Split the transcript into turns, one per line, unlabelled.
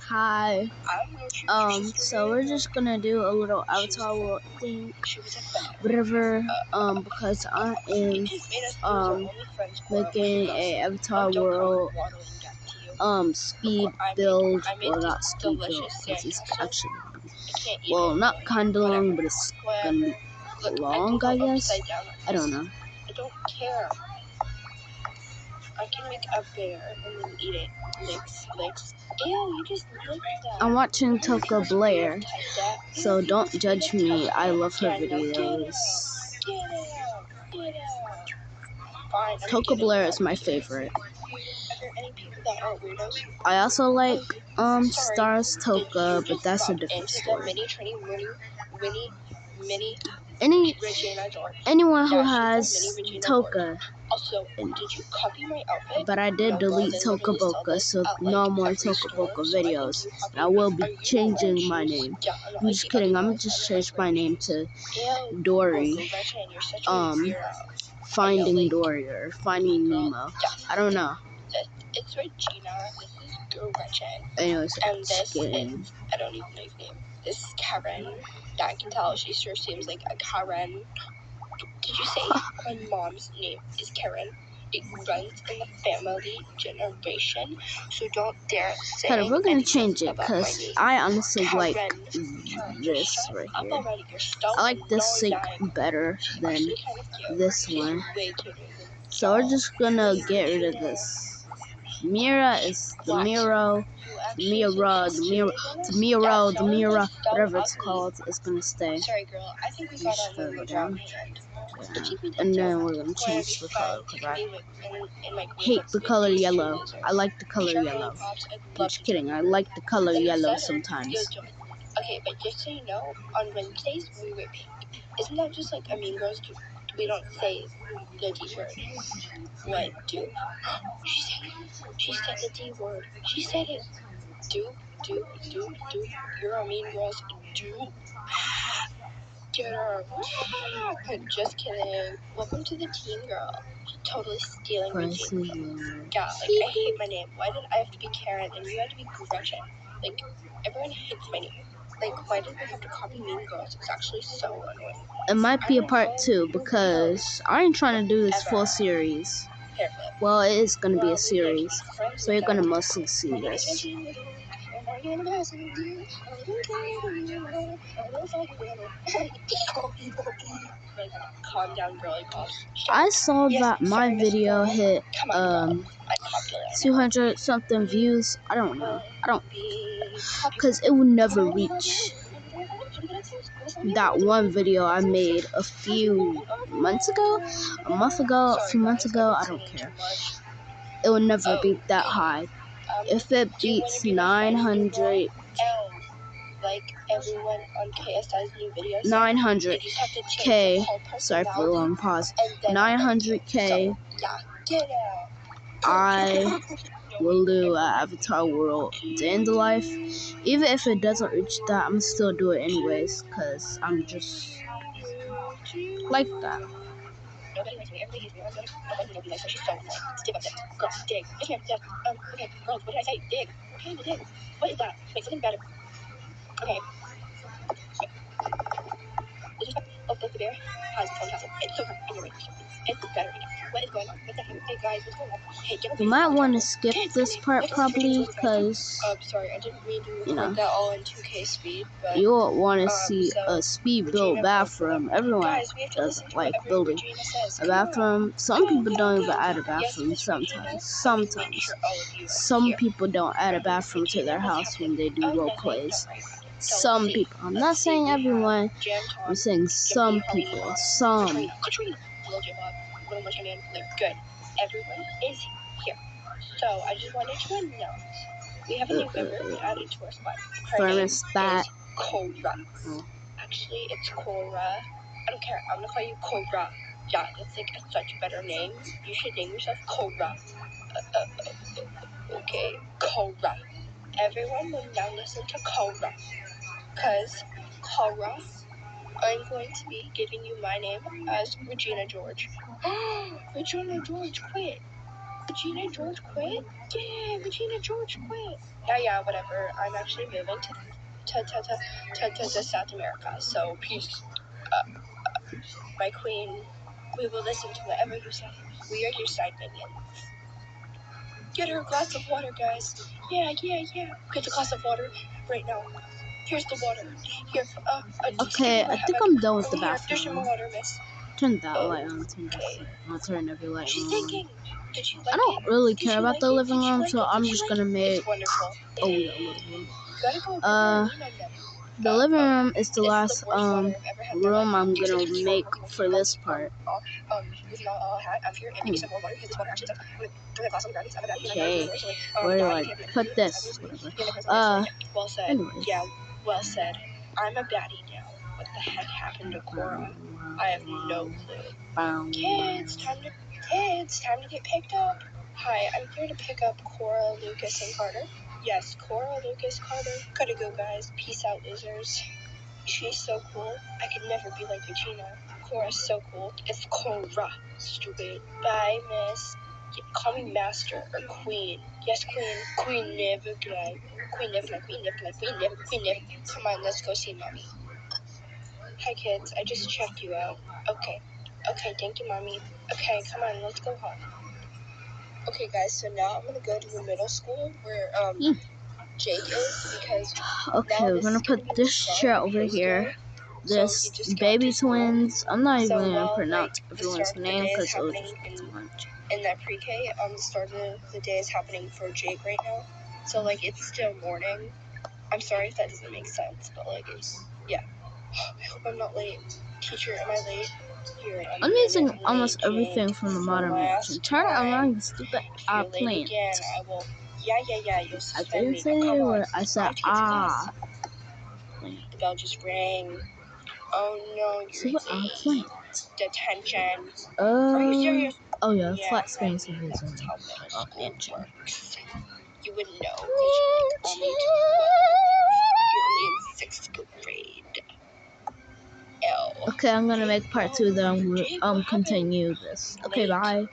Hi. So we're just gonna do a little Avatar World thing, whatever. Because I am making a Avatar World speed build. Well, not speed build, because it's actually not kinda long, but it's gonna be long, I guess. I don't know.
I don't care. I can make a bear and then eat it. Licks. Ew, you just licked that.
I'm watching Toka Blair, so don't judge me. I love her videos.
Get out.
Toka Blair is my favorite.
Are there any people that are weirdos?
I also like Stars Toka, but that's a different story. Anyone who has Toka.
Also, did you copy my outfit?
But I did delete Toka Boka, so no more Toka Boka videos. I will be changing my name. I'm just kidding. I'm just change my name to Dory. Finding Dory or Finding Nemo. I don't know.
It's Regina. This is Gretchen.
Anyways,
And this is, I don't even know his name. This is Karen. Yeah, I can tell she sure seems like a Karen. Did you say my mom's name is Karen? It runs in the family generation, so don't dare say
Hold on, we're gonna change it,
because
because I honestly like this right here. I like this sync better than this one. So we're just gonna get rid of this. Mira is the Miro, whatever it's called, is gonna stay.
Sorry, girl. I think we got on the wrong hand.
And then we're gonna change the color, because I hate the color yellow. I like the color yellow. I'm just kidding. I like the color yellow sometimes.
Okay, but just so you know, on Wednesdays we wear pink. Isn't that just like a Mean Girls? We don't say the D word. What? Do? She said the D word. She said it. Do. You're a Mean Girls. Do. Get her. Just kidding. Welcome to the team, girl. Totally stealing my name. Yeah, I hate my name. Why did I have to be Karen and you had to be Gretchen? Everyone hates my name. Why did we have to copy Mean Girls? It's actually so annoying.
It might be a part 2, because I ain't trying to do this full series. Well, it is going to be a series, so you're going to mostly see this.
Calm down, girly boss.
I saw that my video hit 200 something views. I don't know. Because it will never reach that one video I made a few months ago, a month ago, a few months ago. I don't care. It will never be that high. If it beats 900,
everyone on KSI's new videos,
900K, sorry for the long pause, 900K, I will do Avatar World Day in the Life. Even if it doesn't reach that, I'm still do it anyways, because I'm just like that.
Nobody likes me. Everybody hates me. Nobody knows me. So she's so annoying. Dig up this. Girl, dig. Yes, ma'am. Yes. Okay, girls, what did I say? Dig. Okay, dig. What is that? Make something better. Okay. This is the bear has its own castle. It's so hard. Anyway, it's better now. What is going on? What the heck? Hey guys, what's going on? Hey, get
You might want to skip this part probably, because
sorry, I didn't mean to record that all in 2K speed, but
you won't want to see a speed built bathroom. Everyone doesn't like building a bathroom. Some people don't even add a bathroom sometimes. Some people don't add a bathroom to their house when they do role plays. Some people. I'm not saying everyone. I'm saying some people. Some.
Good. Everyone is here. So I just wanted to announce we have a new member added to our squad. Her name is Cobra. Actually, it's Cora. I don't care. I'm gonna call you Cobra. Yeah, that's such a better name. You should name yourself Cobra. Okay, Cobra. Everyone will now listen to Cobra. Because Cobra, I'm going to be giving you my name as Regina George. Regina George, quit. Regina George quit? Yeah, Regina George quit. Yeah, whatever. I'm actually moving to South America. So peace, my queen. We will listen to whatever you say. We are your side minions. Get her a glass of water, guys. Yeah. Get the glass of water right now. Here's the water. Here,
Okay, I think I'm done with the
There's some
bathroom.
water, miss.
Turn that light on, turn that light on, turn every light
She's
on.
thinking. Did you like
I don't really care about the living room, so I'm just gonna make.
It's wonderful.
Oh yeah, living room.
Gotta go over there and lean on them.
The living room is the
This
last
the worst water I've ever had in my
room
life.
I'm
You said
gonna
you just
make
want
for this part.
This is all I had. I'm here and maybe some more water because this water actually sucks. I'm gonna throw that glass on the ground because I'm a daddy and I'm
Okay,
not really
where do
daddy
I
can't be
put this? Whatever.
well said.
Anyways.
Yeah, well said. I'm a baddie now. What the heck happened to Cora? I have no clue. Kids, time to get picked up. Hi, I'm here to pick up Cora, Lucas, and Carter. Yes, Cora, Lucas, Carter. Gotta go, guys. Peace out, losers. She's so cool. I could never be like Regina. Cora's so cool. It's Cora. Stupid. Bye, miss. Call me master or queen. Yes, queen. Queen never lie. Queen never lie. Queen never lie. Queen never. Come on, let's go see mommy. Hi, kids. I just checked you out. Okay, thank you, mommy. Okay, come on, let's go home. Okay, guys, so now I'm gonna go to the middle school where Jake is because
okay, we're gonna put this chair over here. This baby twins. I'm not even gonna pronounce everyone's name because it would just be too much.
In that pre-K, the start of the day is happening for Jake right now. So like it's still morning. I'm sorry if that doesn't make sense, but like it's I hope I'm not late. Teacher, am I late? Here,
I'm using almost everything from the modern mansion. Turn around, you stupid plant.
Again, I will. Yeah. You'll
I
suspend
didn't
me.
say
Come
the
on.
word. I said
Plant.
plant.
The bell just rang. Oh no, you're late.
Plant.
Detention. Are you serious?
Oh yeah, flat screen TV.
That's how middle school
mansion.
works. You wouldn't know because you're only in 6th grade. L.
Okay, I'm gonna make part 2 then continue this. Okay, bye.